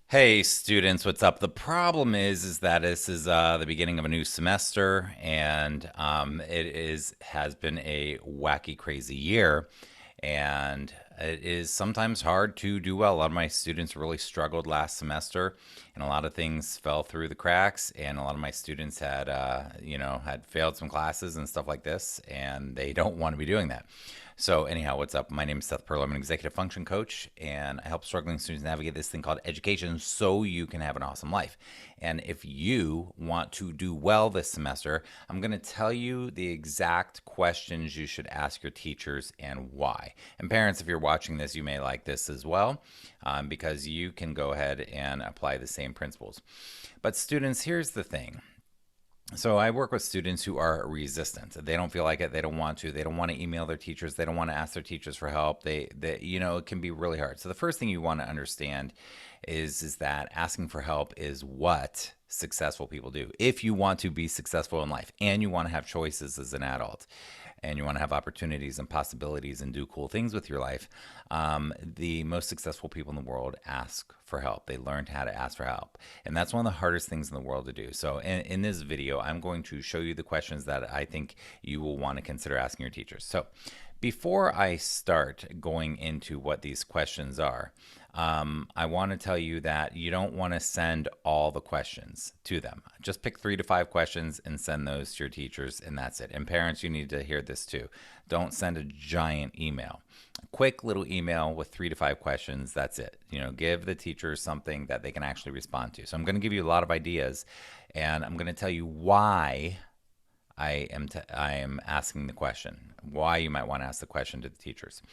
Hey students, what's up? The problem is that this is the beginning of a new semester, and it is has been a wacky, crazy year, and it is sometimes hard to do well. A lot of my students really struggled last semester, and a lot of things fell through the cracks, and a lot of my students had, had failed some classes and stuff like this, and they don't want to be doing that. So anyhow, what's up? My name is Seth Perler. I'm an executive function coach, and I help struggling students navigate this thing called education so you can have an awesome life. And if you want to do well this semester, I'm going to tell you the exact questions you should ask your teachers and why. And parents, if you're watching this, you may like this as well, because you can go ahead and apply the same principles. But students, here's the thing. So I work with students who are resistant. They don't feel like it. They don't want to. They don't want to email their teachers. They don't want to ask their teachers for help. It can be really hard. So the first thing you want to understand is that asking for help is what successful people do. If you want to be successful in life and you want to have choices as an adult, and you want to have opportunities and possibilities and do cool things with your life, the most successful people in the world ask for help. They learned how to ask for help. And that's one of the hardest things in the world to do. So in this video, I'm going to show you the questions that I think you will want to consider asking your teachers. So before I start going into what these questions are, I want to tell you that you don't want to send all the questions to them. Just pick 3 to 5 questions and send those to your teachers, and that's it. And parents, you need to hear this too. Don't send a giant email. A quick little email with 3 to 5 questions, that's it. Give the teachers something that they can actually respond to. So I'm going to give you a lot of ideas, and I'm going to tell you why I am asking the question, why you might want to ask the question to the teachers.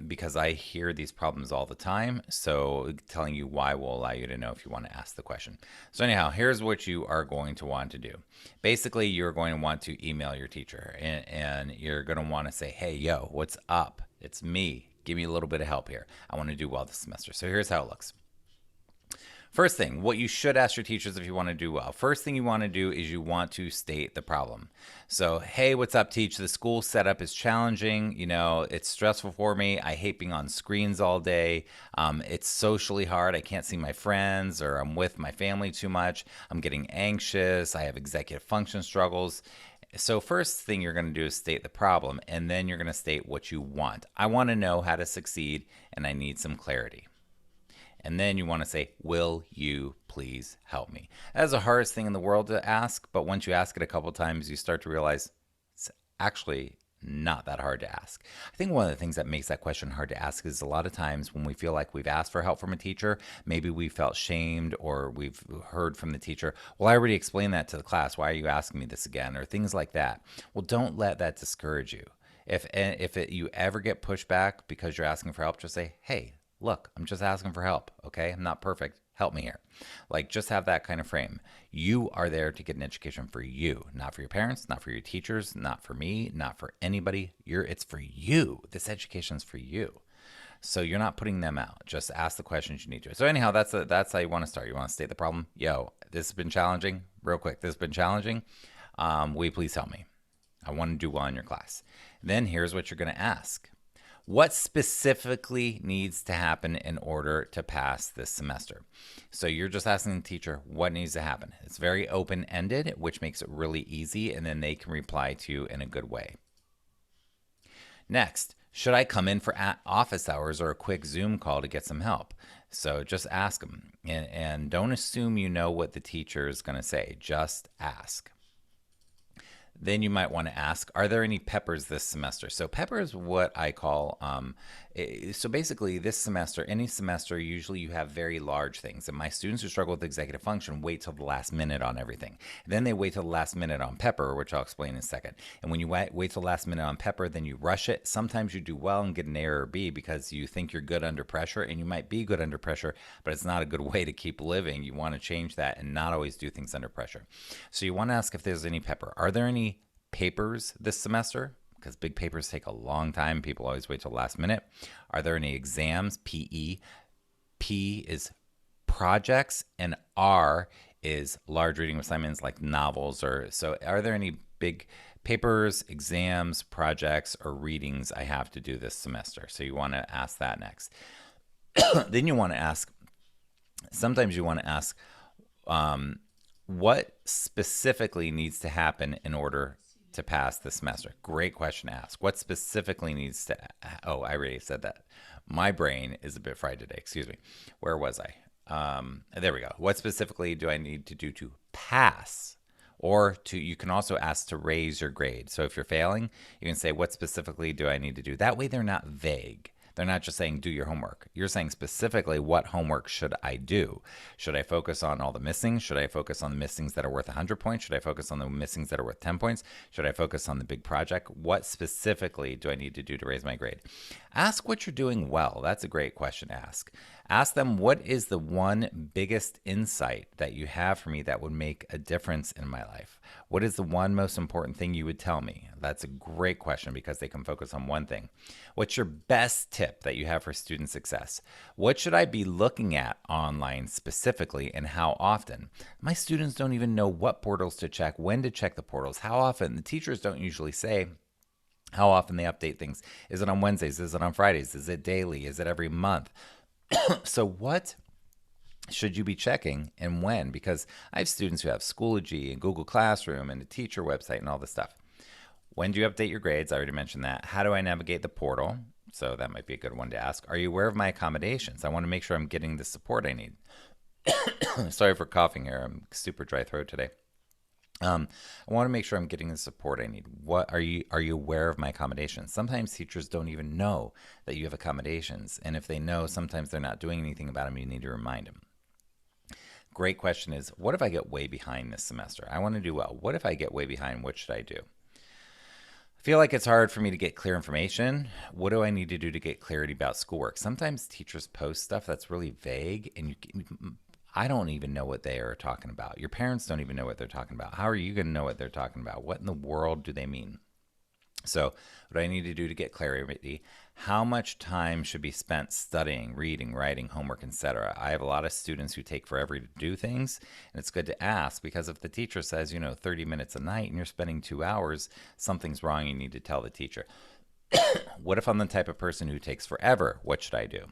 Because I hear these problems all the time. So telling you why will allow you to know if you want to ask the question. So anyhow, here's what you are going to want to do. Basically, you're going to want to email your teacher, and you're going to want to say, hey, yo, what's up? It's me. Give me a little bit of help here. I want to do well this semester. So here's how it looks. First thing, what you should ask your teachers if you want to do well. First thing you want to do is you want to state the problem. So, hey, what's up, teach? The school setup is challenging. It's stressful for me. I hate being on screens all day. It's socially hard. I can't see my friends, or I'm with my family too much. I'm getting anxious. I have executive function struggles. So first thing you're going to do is state the problem, and then you're going to state what you want. I want to know how to succeed, and I need some clarity. And then you want to say, will you please help me? That's the hardest thing in the world to ask, but once you ask it a couple times, you start to realize it's actually not that hard to ask. I think one of the things that makes that question hard to ask is a lot of times when we feel like we've asked for help from a teacher, maybe we felt shamed, or we've heard from the teacher, well, I already explained that to the class. Why are you asking me this again? Or things like that. Well, don't let that discourage you. If you ever get pushback because you're asking for help, just say, hey, look, I'm just asking for help, okay? I'm not perfect. Help me here. Just have that kind of frame. You are there to get an education for you, not for your parents, not for your teachers, not for me, not for anybody. It's for you. This education is for you. So you're not putting them out. Just ask the questions you need to. So anyhow, that's how you want to start. You want to state the problem. Yo, this has been challenging. Real quick, this has been challenging. Will you please help me? I want to do well in your class. Then here's what you're going to ask. What specifically needs to happen in order to pass this semester? So you're just asking the teacher what needs to happen. It's very open-ended, which makes it really easy, and then they can reply to you in a good way. Next, should I come in for office hours or a quick Zoom call to get some help? So just ask them, and don't assume you know what the teacher is going to say. Just ask. Then you might want to ask, are there any peppers this semester? So pepper is what I call, so basically this semester, any semester, usually you have very large things. And my students who struggle with executive function wait till the last minute on everything. Then they wait till the last minute on pepper, which I'll explain in a second. And when you wait till the last minute on pepper, then you rush it. Sometimes you do well and get an A or a B because you think you're good under pressure, and you might be good under pressure, but it's not a good way to keep living. You want to change that and not always do things under pressure. So you want to ask if there's any pepper. Are there any papers this semester? Because big papers take a long time. People always wait till the last minute. Are there any exams? PE. P is projects, and R is large reading assignments like novels. So are there any big papers, exams, projects, or readings I have to do this semester? So you want to ask that next. Then you want to ask, Sometimes you want to ask, what specifically needs to happen in order to pass the semester? Great question to ask. What specifically needs to, oh, I already said that. My brain is a bit fried today. Excuse me. Where was I? There we go. What specifically do I need to do to pass? Or to, you can also ask to raise your grade. So if you're failing, you can say, what specifically do I need to do? That way they're not vague. They're not just saying do your homework. You're saying specifically what homework should I do? Should I focus on all the missings? Should I focus on the missings that are worth 100 points? Should I focus on the missings that are worth 10 points? Should I focus on the big project? What specifically do I need to do to raise my grade? Ask what you're doing well. That's a great question to ask. Ask them, what is the one biggest insight that you have for me that would make a difference in my life? What is the one most important thing you would tell me? That's a great question because they can focus on one thing. What's your best tip that you have for student success? What should I be looking at online specifically and how often? My students don't even know what portals to check, when to check the portals, how often. The teachers don't usually say how often they update things. Is it on Wednesdays? Is it on Fridays? Is it daily? Is it every month? So what should you be checking and when? Because I have students who have Schoology and Google Classroom and a teacher website and all this stuff. When do you update your grades? I already mentioned that. How do I navigate the portal? So that might be a good one to ask. Are you aware of my accommodations? I want to make sure I'm getting the support I need. Sorry for coughing here. I'm super dry throat today. I want to make sure I'm getting the support I need. What are you aware of my accommodations? Sometimes teachers don't even know that you have accommodations. And if they know, sometimes they're not doing anything about them. You need to remind them. Great question is, what if I get way behind this semester? I want to do well. What if I get way behind? What should I do? I feel like it's hard for me to get clear information. What do I need to do to get clarity about schoolwork? Sometimes teachers post stuff that's really vague and I don't even know what they are talking about. Your parents don't even know what they're talking about. How are you going to know what they're talking about? What in the world do they mean? So what do I need to do to get clarity? How much time should be spent studying, reading, writing, homework, etc.? I have a lot of students who take forever to do things, and it's good to ask because if the teacher says, 30 minutes a night and you're spending 2 hours, something's wrong. You need to tell the teacher. What if I'm the type of person who takes forever? What should I do?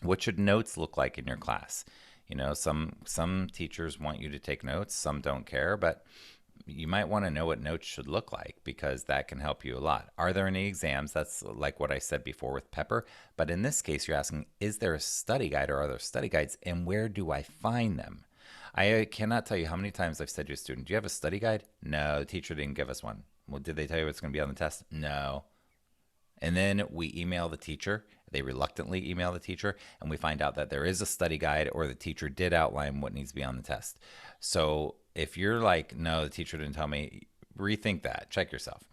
What should notes look like in your class? Some teachers want you to take notes, some don't care, but you might want to know what notes should look like because that can help you a lot. Are there any exams? That's like what I said before with Pepper. But in this case, you're asking, is there a study guide or are there study guides and where do I find them? I cannot tell you how many times I've said to a student, do you have a study guide? No, the teacher didn't give us one. Well, did they tell you what's going to be on the test? No. And then we email the teacher. They reluctantly email the teacher, and we find out that there is a study guide or the teacher did outline what needs to be on the test. So if you're like, no, the teacher didn't tell me, rethink that. Check yourself.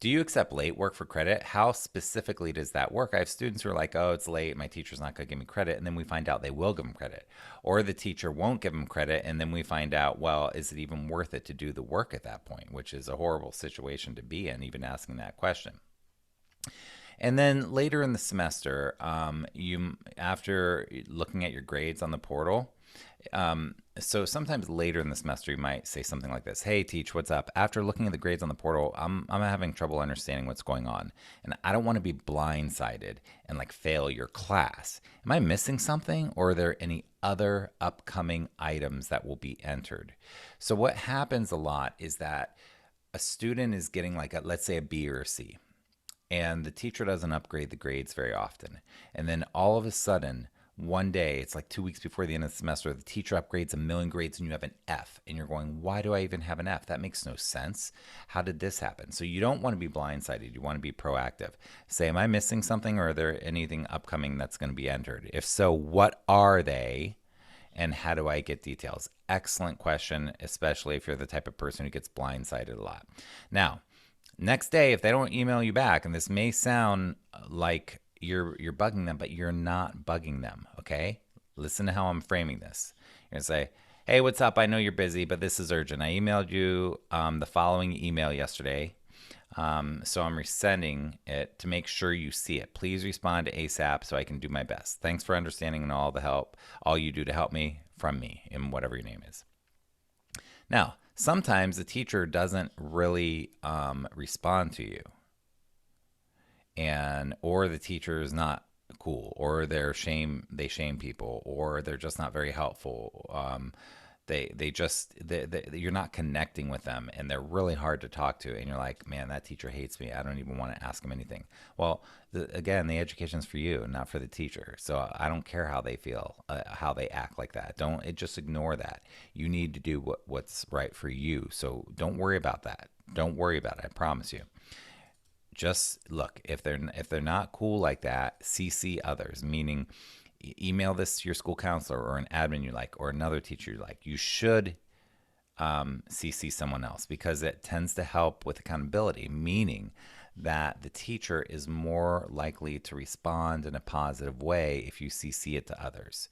Do you accept late work for credit? How specifically does that work? I have students who are like, oh, it's late. My teacher's not going to give me credit. And then we find out they will give them credit. Or the teacher won't give them credit. And then we find out, well, is it even worth it to do the work at that point? Which is a horrible situation to be in, even asking that question. And then later in the semester, after looking at your grades on the portal, so sometimes later in the semester, you might say something like this. Hey, teach, what's up? After looking at the grades on the portal, I'm having trouble understanding what's going on. And I don't want to be blindsided and like fail your class. Am I missing something or are there any other upcoming items that will be entered? So what happens a lot is that a student is getting like, let's say a B or a C. And the teacher doesn't upgrade the grades very often. And then all of a sudden, one day, it's like 2 weeks before the end of the semester, the teacher upgrades 1,000,000 grades and you have an F. And you're going, why do I even have an F? That makes no sense. How did this happen? So you don't want to be blindsided. You want to be proactive. Say, am I missing something or are there anything upcoming that's going to be entered? If so, what are they? And how do I get details? Excellent question, especially if you're the type of person who gets blindsided a lot. Now, next day, if they don't email you back, and this may sound like you're bugging them, but you're not bugging them, okay? Listen to how I'm framing this. You're going to say, hey, what's up? I know you're busy, but this is urgent. I emailed you the following email yesterday, so I'm resending it to make sure you see it. Please respond to ASAP so I can do my best. Thanks for understanding and all the help, all you do to help me from me, in whatever your name is. Now, sometimes the teacher doesn't really respond to you, or the teacher is not cool, or they shame people, or they're just not very helpful. They just you're not connecting with them, and they're really hard to talk to, and you're like, man, that teacher hates me, I don't even want to ask them anything. Well, again, the education's for you, not for the teacher. So I don't care how they feel, how they act like that. Don't it just ignore that. You need to do what's right for you, so don't worry about that. Don't worry about it, I promise you. Just look, if they're not cool like that, CC others, meaning email this to your school counselor or an admin you like, or another teacher you like. You should CC someone else, because it tends to help with accountability, meaning that the teacher is more likely to respond in a positive way if you CC it to others.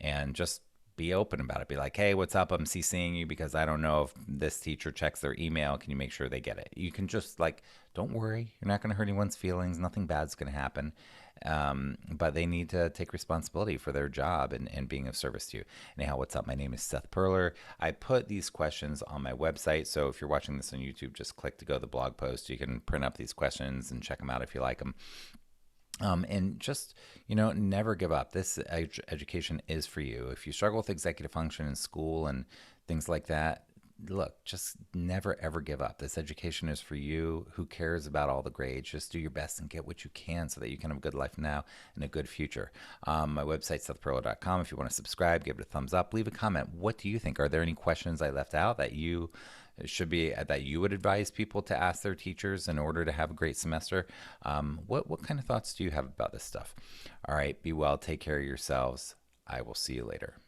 And just be open about it. Be like, hey, what's up? I'm CCing you because I don't know if this teacher checks their email. Can you make sure they get it? You can just like, don't worry. You're not going to hurt anyone's feelings. Nothing bad's going to happen. But they need to take responsibility for their job and being of service to you. Anyhow, what's up? My name is Seth Perler. I put these questions on my website. So if you're watching this on YouTube, just click to go to the blog post. You can print up these questions and check them out if you like them. And just, never give up. This education is for you. If you struggle with executive function in school and things like that, look, just never, ever give up. This education is for you. Who cares about all the grades? Just do your best and get what you can so that you can have a good life now and a good future. My website, sethperler.com. If you want to subscribe, give it a thumbs up, leave a comment. What do you think? Are there any questions I left out that you would advise people to ask their teachers in order to have a great semester? What kind of thoughts do you have about this stuff? All right, be well, take care of yourselves. I will see you later.